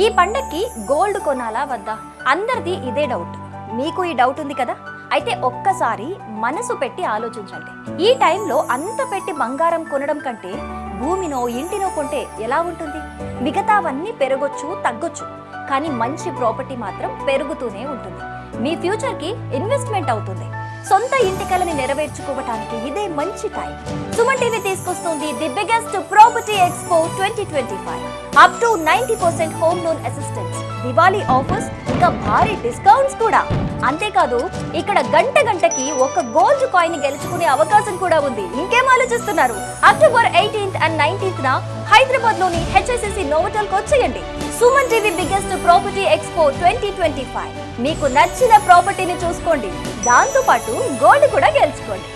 ఈ పండక్కి గోల్డ్ కొనాలా వద్దా? అందరిది ఇదే డౌట్. మీకు ఈ డౌట్ ఉంది కదా? అయితే ఒక్కసారి మనసు పెట్టి ఆలోచించండి. ఈ టైంలో అంత పెట్టి బంగారం కొనడం కంటే భూమినో ఇంటినో కొంటే ఎలా ఉంటుంది? మిగతావన్నీ పెరగొచ్చు, తగ్గొచ్చు, కానీ మంచి ప్రాపర్టీ మాత్రం పెరుగుతూనే ఉంటుంది. మీ ఫ్యూచర్కి ఇన్వెస్ట్మెంట్ అవుతుంది. సొంత ఇంటి కలని నెరవేర్చుకోవటానికి ఇదే మంచి టైం. సుమన్ టీవీ తీసుకొస్తుంది the biggest property expo 2025. Up to 90% home loan assistance, Diwali offers, ఇంకా భారీ డిస్కౌంట్స్ కూడా. అంతేకాదు ఇక్కడ గంటకి ఒక గోల్డ్ కాయిన్ గెలుచుకునే అవకాశం కూడా ఉంది. ఇంకేం ఆలోచిస్తున్నారు? October 18th and 19th Hyderabad లోని HSCC నోవోటల్ కు వచ్చేయండి. Suman TV biggest property expo 2025. మీకు నచ్చిన ప్రాపర్టీని చూసుకోండి, దాంతో పాటు గోల్డ్ కూడా గెలుచుకోండి.